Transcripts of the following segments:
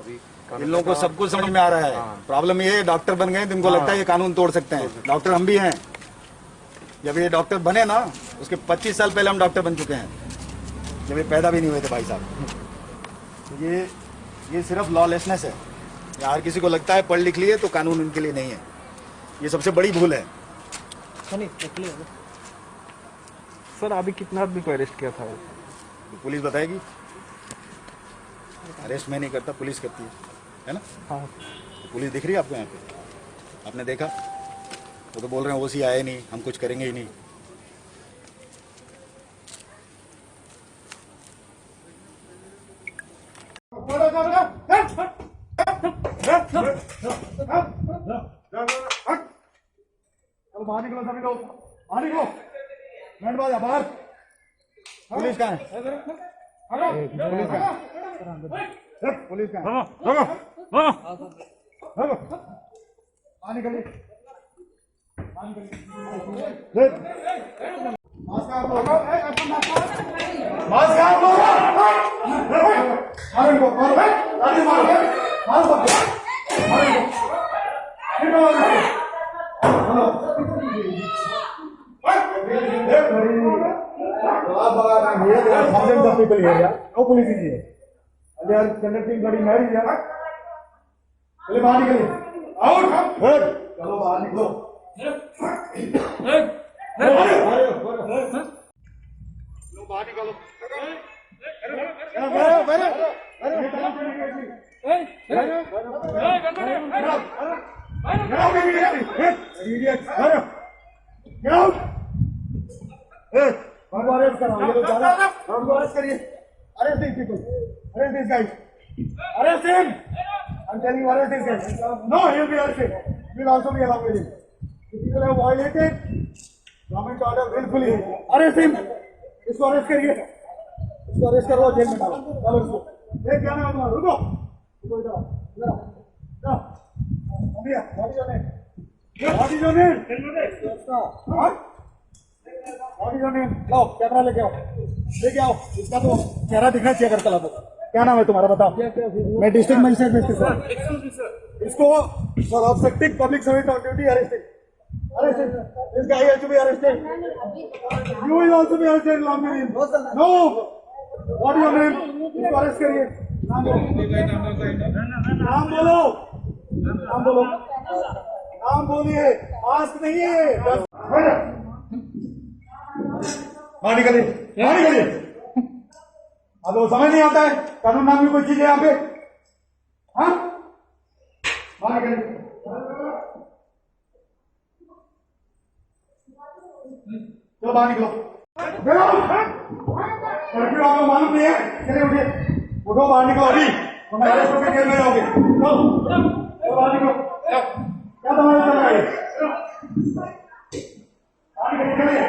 इन लोगों को सब कुछ समझ में आ रहा है। प्रॉब्लम ये है, डॉक्टर बन गए तो इनको लगता है ये कानून तोड़ सकते हैं। डॉक्टर हम भी हैं। जब ये डॉक्टर बने ना, उसके 25 साल पहले हम डॉक्टर बन चुके हैं, जब ये पैदा भी नहीं हुए थे भाई साहब। तो ये सिर्फ लॉलेसनेस है। यार किसी को लगता है पढ़ लिख लिए तो कानून उनके लिए नहीं है, ये सबसे बड़ी भूल है। सर अभी कितना आदमी को अरेस्ट किया था? तो पुलिस बताएगी। अरेस्ट मैं नहीं करता, पुलिस करती है ना। हाँ। तो पुलिस दिख रही है आपको यहाँ पे? आपने देखा? वो तो बोल रहे हैं ओसी आए नहीं, हम कुछ करेंगे ही नहीं। बाहर निकलो सभी लोग, बाहर निकलो। बैंड बाजा बाहर। पुलिस कहाँ है? पुलिस कहाँ है? पुलिस कहाँ है? बाहर निकलिए, बाहर निकलिए। मास्क आप लोग, मास्क आप लोग। मारो इनको, मारो, लाठी मारो, मारो सबको, मारो इनको, इनको मारो। Thousands of people here, yeah. No police is here. And they are conducting bloody marriage, yeah. चलिए बाहर निकलिए। Out. Good. चलो बाहर निकलो। लो बाहर निकलो। Get out. हमको अरेस्ट कराओ, ये लोग ज्यादा, हमको अरेस्ट करिए। Arrest this people, arrest this guys, arrest him. I am telling you, arrest this guys. No, he will be arrested, we will also be allowed with him. If people have violated government order willfully, arrest him. इसको arrest करिए, इसको arrest करो, jail में डालो। चलो इसको देख, क्या नाम है तुम्हारा? रुको, रुको, इधर आओ, इधर आओ, इधर आओ। अभी what is your name? What is your name? Low camera लेके आओ, इसका तो चेहरा दिखना चाहिए। अगर चला तो क्या नाम है तुम्हारा, बताओ। मैं डिस्ट्रिक्ट मजिस्ट्रेट में इसको for obstructing public service on duty arrested. This guy has to be arrested. You will also be arrested along with him. No, what is your name? इसको अरेस्ट करिए। नाम बोलो, नाम बोलो, नाम बोलिए, आस्क नहीं है। बाहर निकलिए, बाहर निकलिए। अब वो समझ नहीं आता है कानून नाम की कोई चीज है यहाँ पे? हाँ, बाहर निकलिए। चलो बाहर निकलो। कर्फ्यू आपको मालूम नहीं है? चलिए उठिए, उठो, बाहर निकलो अभी, तुम अरेस्ट होकर जेल में जाओगे। चलो बाहर निकलो। क्या तुम्हारा चल रहा है? बाहर निकलिए।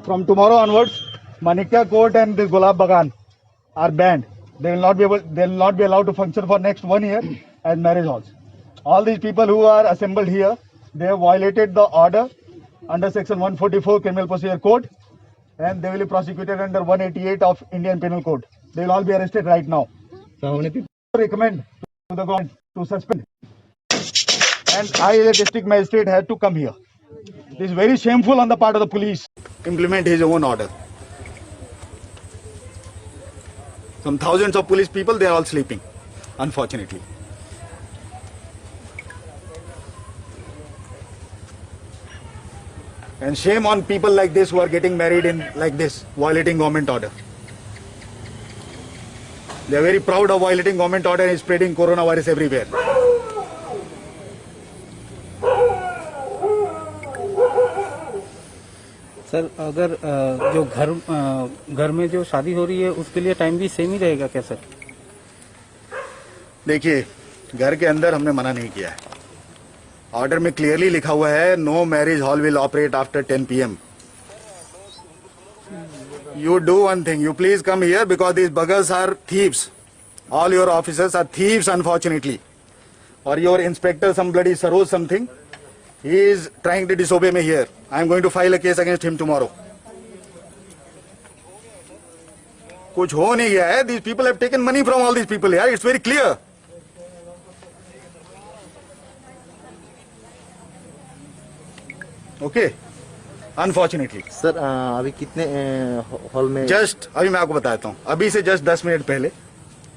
From tomorrow onwards, Manikya Court and this Gulab Bagan are banned. They will not be allowed to function for next 1 year as marriage halls. All these people who are assembled here, they have violated the order under section 144 Criminal Procedure Code, and they will be prosecuted under 188 of Indian Penal Code. They will all be arrested right now. So how many people recommend to the government to suspend? And I, as a district magistrate, had to come here. This is very shameful on the part of the police. Implement his own order. Some thousands of police people, they are all sleeping, unfortunately. And shame on people like this who are getting married in like this, violating government order. They are very proud of violating government order and spreading coronavirus everywhere. Sir अगर जो घर में जो शादी हो रही है उसके लिए टाइम भी सेम ही रहेगा क्या सर? देखिए, घर के अंदर हमने मना नहीं किया है। ऑर्डर में क्लियरली लिखा हुआ है, no marriage hall will operate after 10 PM. You do one thing, you please come here because these buggers are thieves. All your officers are thieves, unfortunately. Or your inspector, some bloody Saroj something, He is trying to disobey me here. I am going to file a case against him tomorrow. कुछ हो नहीं गया है. These people have taken money from all these people. Yeah, it's very clear. Okay. Unfortunately. Sir अभी कितने hall में just अभी मैं आपको बताता हूँ. अभी से जस्ट 10 मिनट पहले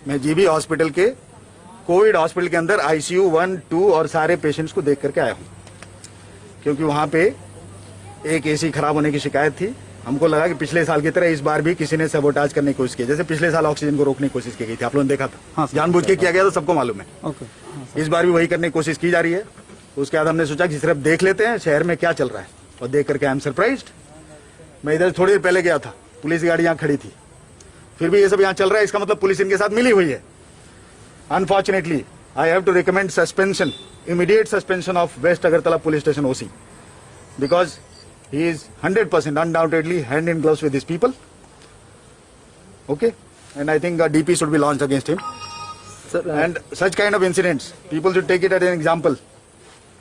मैं जीबी हॉस्पिटल के कोविड हॉस्पिटल के अंदर आईसीयू 1, 2 और सारे पेशेंट्स को देख करके आया हूँ, क्योंकि वहां पे एक एसी खराब होने की शिकायत थी. हमको लगा कि पिछले साल की तरह इस बार भी किसी ने सबोटाज करने की कोशिश की, जैसे पिछले साल ऑक्सीजन को रोकने की कोशिश की गई थी. आप लोगों ने देखा था. हाँ, जानबूझ के किया गया था, सबको मालूम है. ओके. इस बार भी वही करने की कोशिश की जा रही है. उसके बाद हमने सोचा कि सिर्फ देख लेते हैं शहर में क्या चल रहा है, और देख करके आई एम सरप्राइज्ड. मैं इधर थोड़ी देर पहले गया था, पुलिस की गाड़ी यहाँ खड़ी थी, फिर भी ये सब यहाँ चल रहा है. इसका मतलब पुलिस इनके साथ मिली हुई है. Unfortunately I have to recommend suspension, immediate suspension of west Agartala police station OC, because he is 100% undoubtedly hand in gloves with these people. Okay, and I think a DP should be launched against him. Sir And such kind of incidents, people should take it as an example.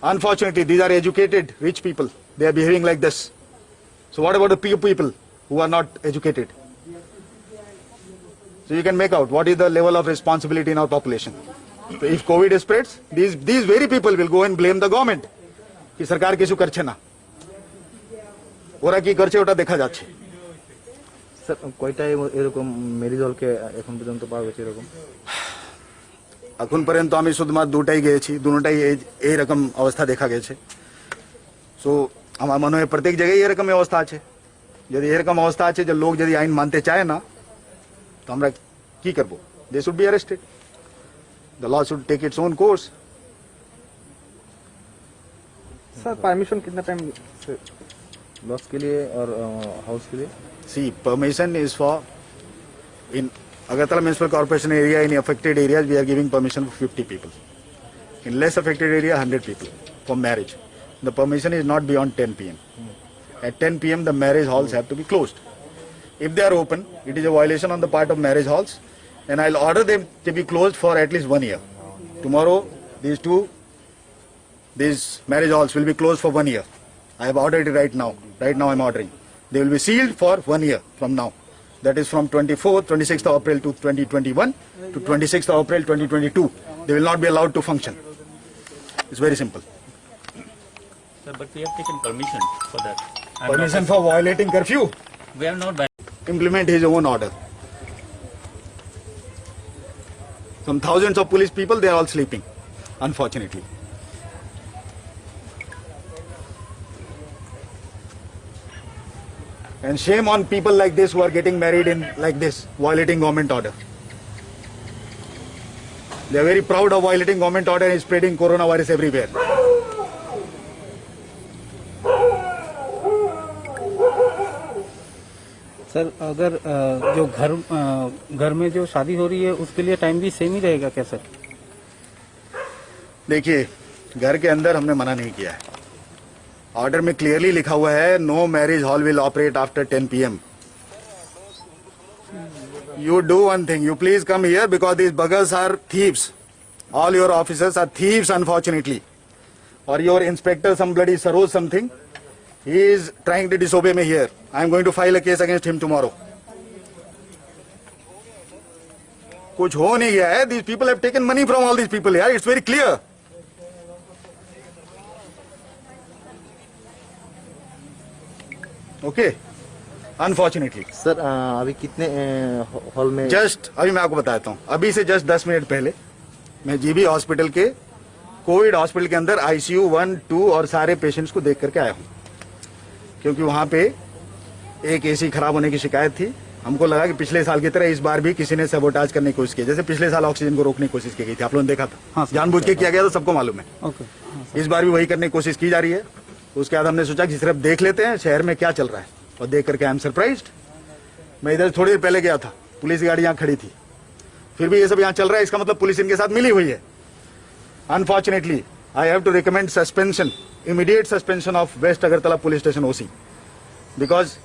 Unfortunately, these are educated, rich people. They are behaving like this. So what about the poor people who are not educated? So you can make out what is the level of responsibility in our population. So if COVID spreads, these very people will go and blame the government. कि सरकार কিছু করছে না, ওরা কি করছে ওটা দেখা যাচ্ছে. স্যার কয়টা এরকম মেরিজ হলকে এখন পর্যন্ত পাওয়া গেছে এরকম? এখন পর্যন্ত আমি শুধুমাত্র দুটাই গিয়েছি, দুটোটাই এইরকম অবস্থা দেখা গেছে. সো আমার মনে হয় প্রত্যেক জায়গায় এরকম অবস্থা আছে. যদি এরকম অবস্থা আছে যে লোক যদি আইন মানতে চায় না, তো আমরা কি করব? They should be arrested. The law should take its own course. Sir permission कितना टाइम लॉस के लिए और हाउस के लिए? See permission is for in Agartala Municipal Corporation area, in affected areas we are giving permission for 50 people. In less affected area 100 people for marriage. The permission is not beyond 10 pm. At 10 pm the marriage halls have to be closed. If they are open, it is a violation on the part of marriage halls, and I'll order them to be closed for at least 1 year. Tomorrow these marriage halls will be closed for 1 year. I have ordered it right now. Right now I'm ordering. They will be sealed for 1 year from now. That is from 26th of April to 2021 to 26th of April 2022. They will not be allowed to function. It's very simple. Sir, but we have taken permission for that. And Permission for violating curfew. we have not. Implement his own order. Some thousands of police people, they are all sleeping, unfortunately. And shame on people like this who are getting married in like this, violating government order. They are very proud of violating government order and spreading coronavirus everywhere. Sir अगर जो घर में जो शादी हो रही है उसके लिए टाइम भी सेम ही रहेगा क्या सर? देखिए, घर के अंदर हमने मना नहीं किया है. ऑर्डर में क्लियरली लिखा हुआ है, no marriage hall will operate after 10 PM. You do one thing, you please come here because these buggers are thieves. All your officers are thieves, unfortunately. Or your inspector, some bloody Saroj something, he is trying to disobey me here. I am going to file a case against him tomorrow. कुछ हो नहीं गया है. These people have taken money from all these people. Yeah, it's very clear. Okay, unfortunately. Sir अभी कितने hall में just अभी मैं आपको बताता हूँ. अभी से जस्ट 10 मिनट पहले मैं जीबी हॉस्पिटल के कोविड हॉस्पिटल के अंदर आईसीयू 1, 2 और सारे पेशेंट्स को देख करके आया हूँ, क्योंकि वहां पे एक एसी खराब होने की शिकायत थी. हमको लगा कि पिछले साल की तरह इस बार भी किसी ने सबोटाज करने की कोशिश की, जैसे पिछले साल ऑक्सीजन को रोकने की कोशिश की गई थी. आप लोगों ने देखा था. हाँ, जानबूझ के किया गया था, सबको मालूम है. ओके. इस बार भी वही करने की कोशिश की जा रही है. उसके बाद हमने सोचा कि सिर्फ देख लेते हैं शहर में क्या चल रहा है, और देख करके आई एम सरप्राइज्ड. मैं इधर थोड़ी देर पहले गया था, पुलिस की गाड़ी यहाँ खड़ी थी, फिर भी ये सब यहाँ चल रहा है. इसका मतलब पुलिस इनके साथ मिली हुई है. Unfortunately I have to recommend suspension, immediate suspension of west Agartala police station OC, because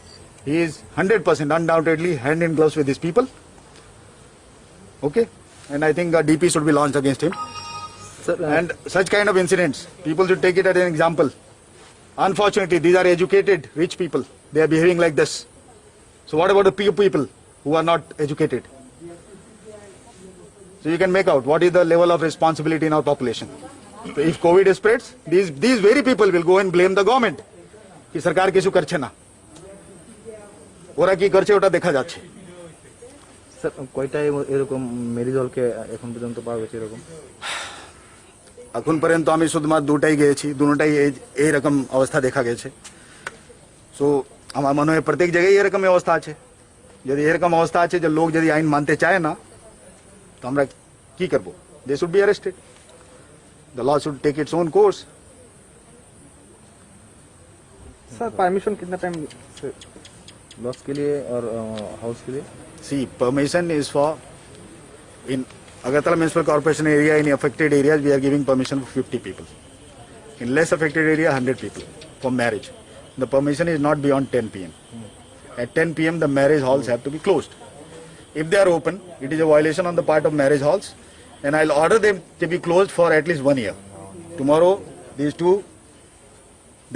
he is 100% undoubtedly hand in gloves with these people. Okay, and I think a DP should be launched against him. Sir And such kind of incidents, people should take it as an example. Unfortunately, these are educated, rich people. They are behaving like this. So what about the poor people who are not educated? So you can make out what is the level of responsibility in our population. So if COVID spreads, these very people will go and blame the government. कि सरकार কিছু করছে না, ওরা কি করছে ওটা দেখা যাচ্ছে। স্যার কয়টায় এরকম মেডিজলকে এখন পর্যন্ত পাওয়া গেছে এরকম? এখন পর্যন্ত আমি শুধুমাত্র দুটাই গিয়েছি, দুটোটাই এইরকম অবস্থা দেখা গেছে। সো আমার মনে হয় প্রত্যেক জায়গায় এরকম অবস্থা আছে। যদি এরকম অবস্থা আছে যে লোক যদি আইন মানতে চায় না, তো আমরা কি করব? They should be arrested, the law should take its own course. Sir permission कितना टाइम लॉस के लिए और हाउस के लिए? See permission is for in Agartala Municipal Corporation area, in affected areas we are giving permission for 50 people. In less affected area 100 people for marriage. The permission is not beyond 10 p.m. At 10 p.m. the marriage halls have to be closed. If they are open, it is a violation on the part of marriage halls, and I'll order them to be closed for at least 1 year. Tomorrow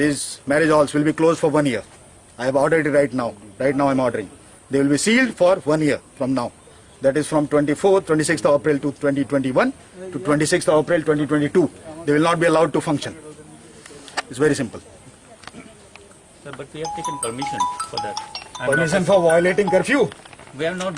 these marriage halls will be closed for 1 year. I have ordered it right now. Right now I'm ordering. They will be sealed for 1 year from now. That is from 26th of April to 2021 to 26th of April 2022. They will not be allowed to function. It's very simple. Sir, but we have taken permission for that. Permission for violating curfew. We have not